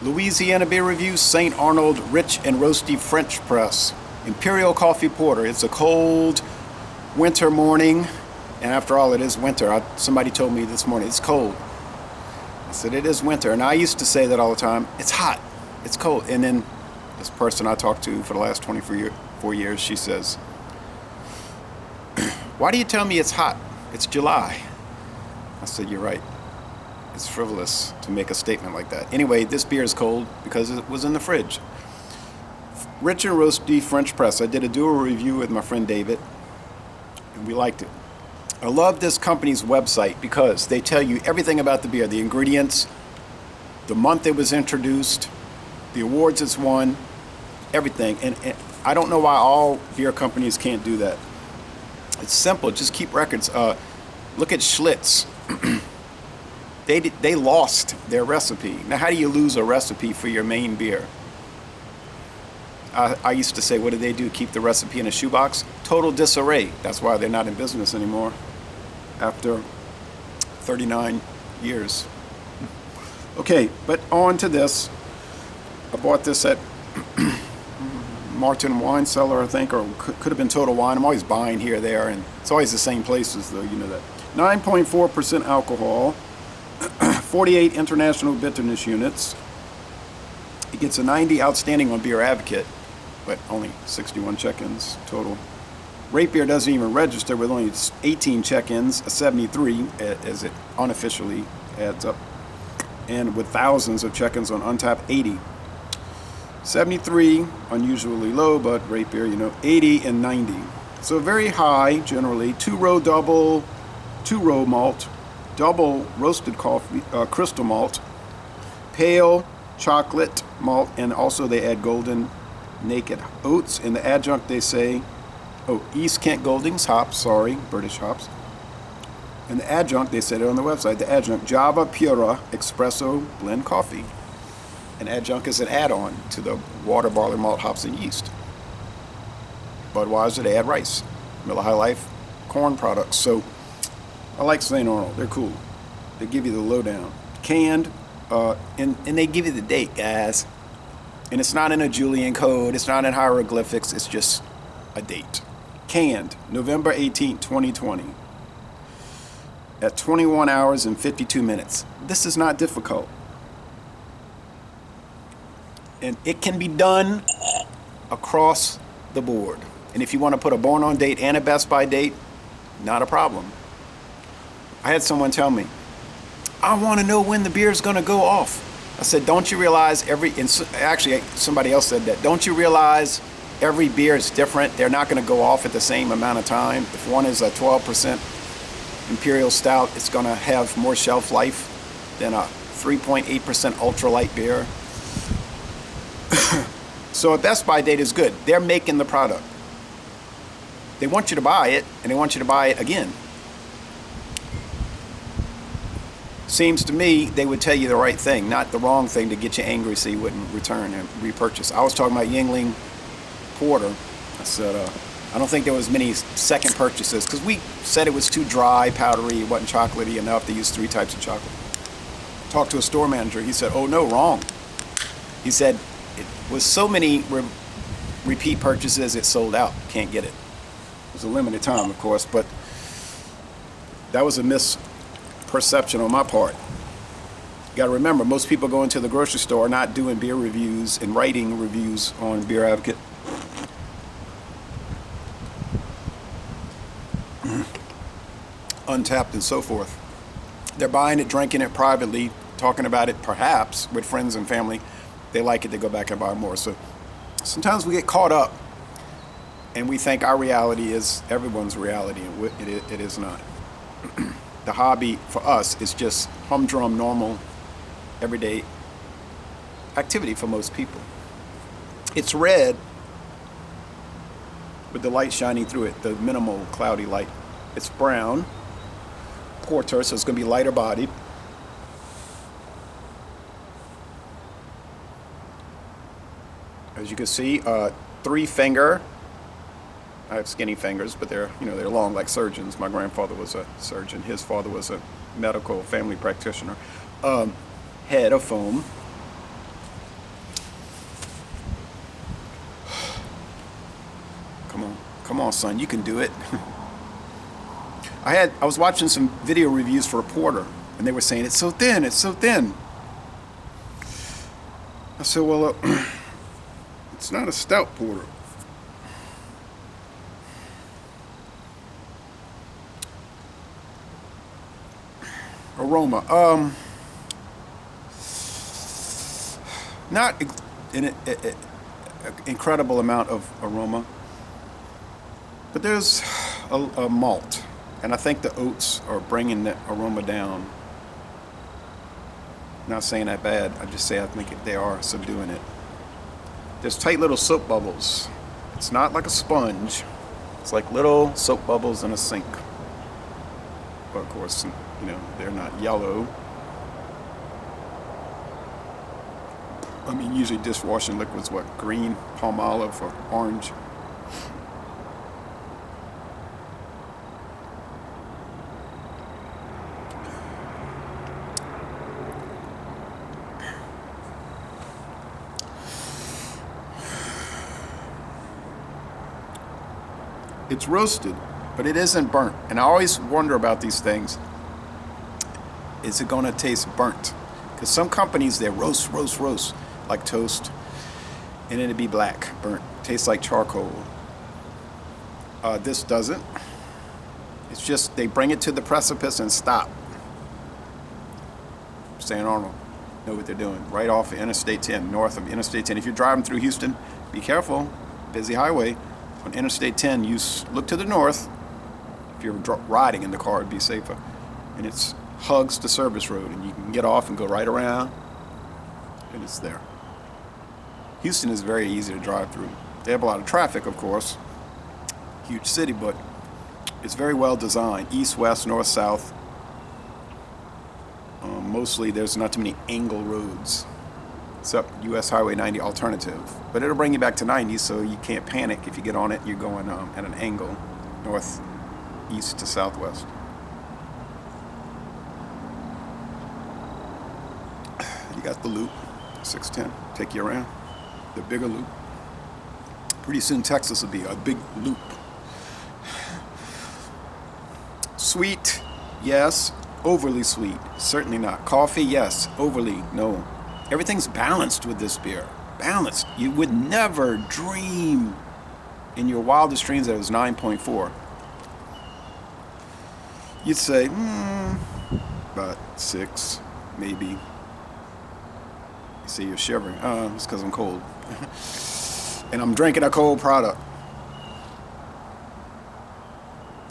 Louisiana beer review, St. Arnold Rich and Roasty French Press. Imperial Coffee Porter. It's a cold winter morning, and after all, it is winter. Somebody told me this morning, it's cold. I said, it is winter, and I used to say that all the time. It's hot, it's cold. And then this person I talked to for the last 24 years, she says, why do you tell me it's hot? It's July. I said, you're right. It's frivolous to make a statement like that. Anyway, this beer is cold because it was in the fridge. Rich and Roasty French Press. I did a dual review with my friend David, and we liked it. I love this company's website because they tell you everything about the beer, the ingredients, the month it was introduced, the awards it's won, everything. And I don't know why all beer companies can't do that. It's simple. Just keep records. Look at Schlitz. They lost their recipe. Now, how do you lose a recipe for your main beer? I used to say, what did they do? Keep the recipe in a shoebox? Total disarray. That's why they're not in business anymore after 39 years. Okay, but on to this. I bought this at Martin Wine Cellar, I think, or could have been Total Wine. I'm always buying here, there, and it's always the same places, though, you know that. 9.4% alcohol. 48 international bitterness units. It gets a 90 outstanding on Beer Advocate, but only 61 check-ins total. Rate Beer doesn't even register with only 18 check-ins, a 73 as it unofficially adds up, and with thousands of check-ins on Untappd, 80. 73, unusually low, but Rate Beer, 80 and 90. So very high, generally. Two-row double, two-row malt, double roasted coffee, crystal malt, pale chocolate malt, and also they add golden naked oats. In the adjunct they say, East Kent Goldings hops, British hops. In the adjunct, they said it on the website, the adjunct, Java Pura Espresso blend coffee. An adjunct is an add-on to the water, barley malt, hops, and yeast. Budweiser, they add rice. Miller High Life, corn products. So I like St. Arnold. They're cool. They give you the lowdown. Canned, and they give you the date, guys. And it's not in a Julian code. It's not in hieroglyphics. It's just a date. Canned, November 18, 2020. At 21 hours and 52 minutes. This is not difficult. And it can be done across the board. And if you want to put a born on date and a best by date, not a problem. I had someone tell me, I want to know when the beer is going to go off. I said, don't you realize actually somebody else said that, don't you realize every beer is different? They're not going to go off at the same amount of time. If one is a 12% imperial stout, it's going to have more shelf life than a 3.8% ultralight beer. So a best by date is good. They're making the product. They want you to buy it, and they want you to buy it again. Seems to me they would tell you the right thing, not the wrong thing to get you angry so you wouldn't return and repurchase. I was talking about Yuengling Porter. I said, I don't think there was many second purchases because we said it was too dry, powdery, it wasn't chocolatey enough. They used 3 types of chocolate. Talked to a store manager. He said, oh no, wrong. He said, it was so many repeat purchases, it sold out. Can't get it. It was a limited time, of course, but that was a misperception on my part. You got to remember, most people go into the grocery store not doing beer reviews and writing reviews on Beer Advocate. Untappd and so forth. They're buying it, drinking it privately, talking about it perhaps with friends and family. They like it, they go back and buy more. So sometimes we get caught up and we think our reality is everyone's reality, and it is not. The hobby for us is just humdrum, normal, everyday activity for most people. It's red with the light shining through it, the minimal cloudy light. It's brown, porter, so it's going to be lighter bodied. As you can see, 3-finger. I have skinny fingers, but they're long like surgeons. My grandfather was a surgeon. His father was a medical family practitioner. Head of foam. Come on, son, you can do it. I was watching some video reviews for a porter, and they were saying, it's so thin, it's so thin. I said, well, it's not a stout porter. Aroma. Not an incredible amount of aroma, but there's a malt, and I think the oats are bringing the aroma down. Not saying that bad, I just say I think they are subduing it. There's tight little soap bubbles. It's not like a sponge. It's like little soap bubbles in a sink. But of course, they're not yellow. I mean, usually dishwashing liquid's what? Green, palm olive, or orange. It's roasted, but it isn't burnt. And I always wonder about these things. Is it going to taste burnt? Because some companies, they roast, like toast, and then it'd be black, burnt. Tastes like charcoal. This doesn't. It's just they bring it to the precipice and stop. St. Arnold know what they're doing. Right off of Interstate 10, north of Interstate 10. If you're driving through Houston, be careful. Busy highway. On Interstate 10, you look to the north. If you're riding in the car, it'd be safer. And it hugs the service road, and you can get off and go right around, and it's there. Houston is very easy to drive through. They have a lot of traffic, of course. Huge city, but it's very well designed. East, west, north, south. Mostly there's not too many angle roads. Except US Highway 90 alternative. But it'll bring you back to 90, so you can't panic if you get on it. You're going at an angle, north, east to southwest. You got the loop, 610, take you around. The bigger loop. Pretty soon Texas will be a big loop. Sweet, yes. Overly sweet, certainly not. Coffee, yes. Overly, no. Everything's balanced with this beer. Balanced. You would never dream in your wildest dreams that it was 9.4. You'd say, about 6, maybe. You see you're shivering. It's because I'm cold. And I'm drinking a cold product.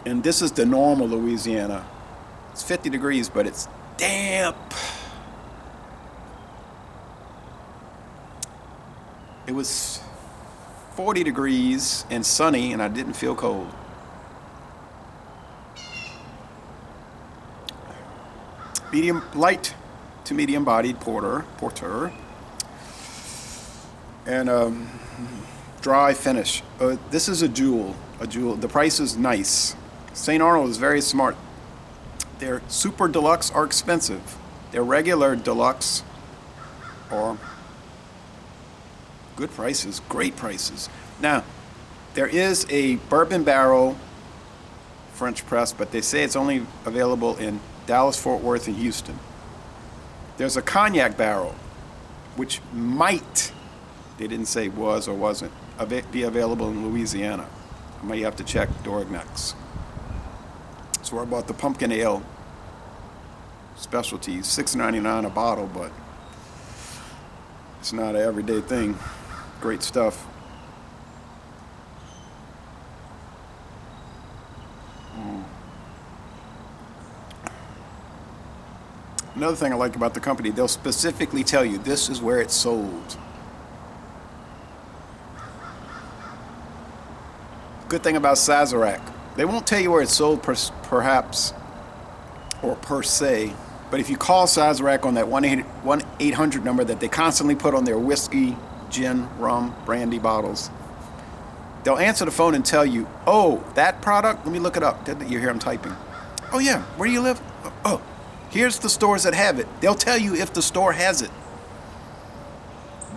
And this is the normal Louisiana. It's 50 degrees, but it's damp. It was 40 degrees and sunny, and I didn't feel cold. Medium, light to medium bodied porter, and dry finish. This is a jewel. The price is nice. St. Arnold is very smart. Their super deluxe are expensive. Their regular deluxe are good prices, great prices. Now, there is a bourbon barrel French press, but they say it's only available in Dallas, Fort Worth, and Houston. There's a cognac barrel, which might, they didn't say was or wasn't, be available in Louisiana. I might have to check Dorignacs. That's where I bought the pumpkin ale specialty, $6.99 a bottle, but it's not an everyday thing. Great stuff. Another thing I like about the company, they'll specifically tell you this is where it's sold. Good thing about Sazerac, they won't tell you where it's sold perhaps or per se, but if you call Sazerac on that 1-800 number that they constantly put on their whiskey, gin, rum, brandy bottles, they'll answer the phone and tell you, oh, that product, let me look it up. You hear them typing. Oh yeah, where do you live? Oh, here's the stores that have it. They'll tell you if the store has it,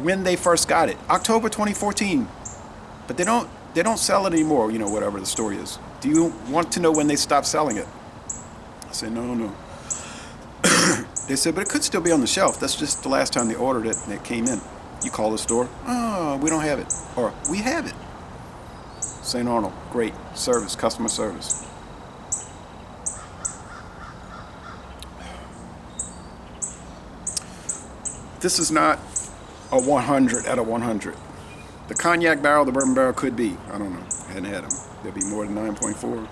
when they first got it. October 2014. But they don't they don't sell it anymore, you know, whatever the story is. Do you want to know when they stop selling it? I said, no. They said, but it could still be on the shelf. That's just the last time they ordered it and it came in. You call the store, oh, we don't have it. Or, we have it. St. Arnold, great service, customer service. This is not a 100 out of 100. The cognac barrel, the bourbon barrel could be. I don't know. I hadn't had them. There'll be more than 9.4.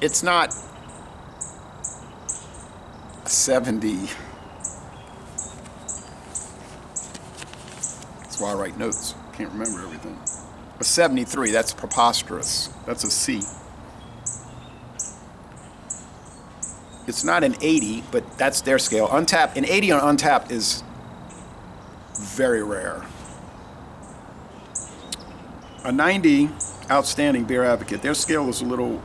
It's not a 70. That's why I write notes. Can't remember everything. A 73, that's preposterous. That's a C. It's not an 80, but that's their scale. Untapped, an 80 on Untapped is very rare. A 90, outstanding beer advocate. Their scale is a little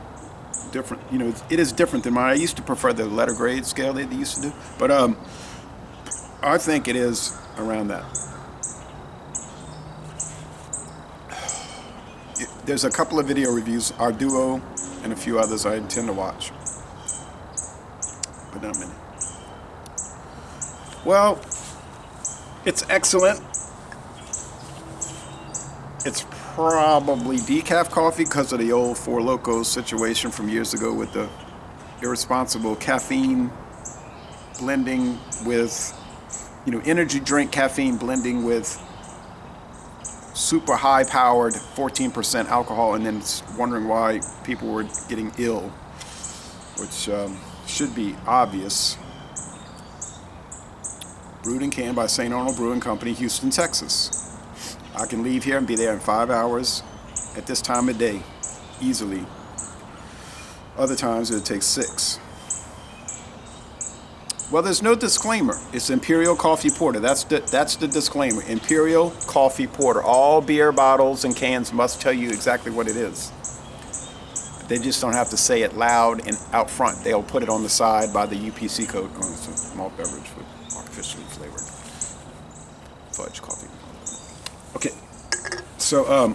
different. You know, it is different than mine. I used to prefer the letter grade scale they used to do, but I think it is around that. There's a couple of video reviews, our duo and a few others I intend to watch. But not many. Well, it's excellent. It's probably decaf coffee because of the old Four Locos situation from years ago with the irresponsible caffeine blending with, you know, energy drink caffeine blending with super high powered 14% alcohol, and then wondering why people were getting ill, which should be obvious. Brewed and canned by St. Arnold Brewing Company, Houston, Texas. I can leave here and be there in 5 hours at this time of day, easily. Other times it takes 6. Well, there's no disclaimer. It's Imperial Coffee Porter. That's the disclaimer. Imperial Coffee Porter. All beer bottles and cans must tell you exactly what it is. They just don't have to say it loud and out front. They'll put it on the side by the UPC code. Oh, it's a malt beverage with artificially flavored fudge coffee. Okay, so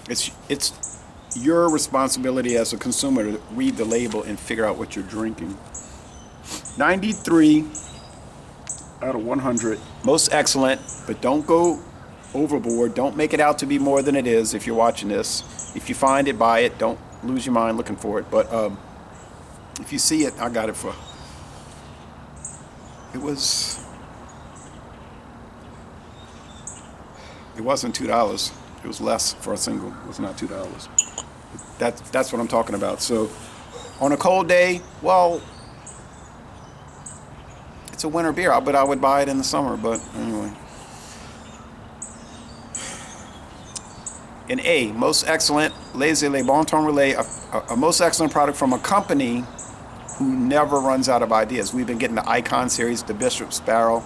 it's your responsibility as a consumer to read the label and figure out what you're drinking. 93 out of 100. Most excellent, but don't go overboard. Don't make it out to be more than it is if you're watching this. If you find it, buy it. Don't lose your mind looking for it. But if you see it, I got it for... It wasn't $2. It was less for a single. It was not $2. That's what I'm talking about. So on a cold day, well, it's a winter beer, but I would buy it in the summer. But anyway. An A, most excellent, Les Le Bon Ton Relais, a most excellent product from a company who never runs out of ideas. We've been getting the Icon series, the Bishop's Barrel,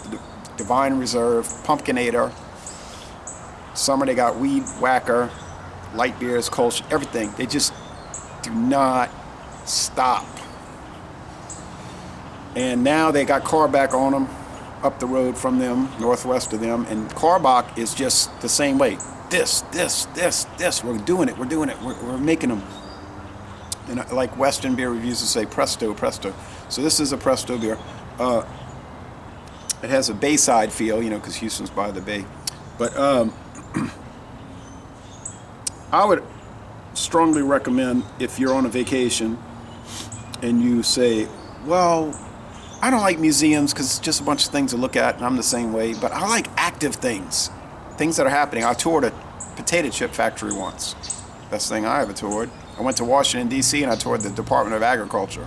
the Divine Reserve, Pumpkinator. Summer they got Weed Whacker, light beers, Kolsch, everything. They just do not stop. And now they got Karbach on them, up the road from them, northwest of them, and Karbach is just the same way. This. We're doing it. We're making them. And like Western beer reviews say, presto. So this is a presto beer. It has a bayside feel, you know, because Houston's by the bay. But I would strongly recommend, if you're on a vacation and you say, well, I don't like museums because it's just a bunch of things to look at, and I'm the same way, but I like active things that are happening. I toured a potato chip factory once. Best thing I ever toured. I went to Washington, D.C., and I toured the Department of Agriculture.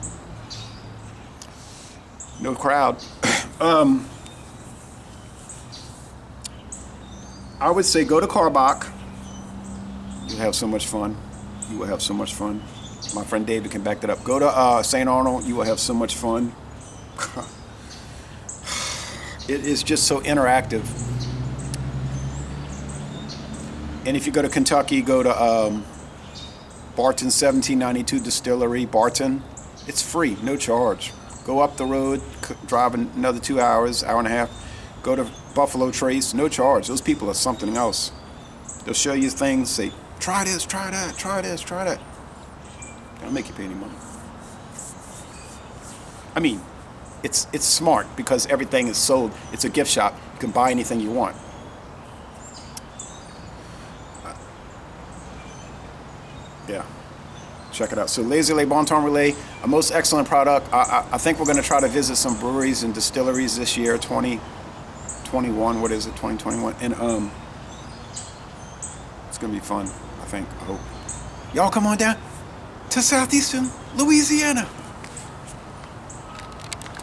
No crowd. I would say go to Karbach. You'll have so much fun. You will have so much fun. My friend David can back that up. Go to St. Arnold. You will have so much fun. It is just so interactive. And if you go to Kentucky, go to Barton 1792 Distillery, Barton. It's free, no charge. Go up the road, drive another 2 hours, hour and a half. Go to Buffalo Trace, no charge. Those people are something else. They'll show you things, say, try this, try that, try this, try that. They don't make you pay any money. I mean, it's smart because everything is sold. It's a gift shop. You can buy anything you want. Yeah, check it out. So Lazy Le Bon Temps Relais, a most excellent product. I think we're going to try to visit some breweries and distilleries this year, 2021. What is it, 2021? And it's going to be fun, I think, I hope. Y'all come on down to southeastern Louisiana.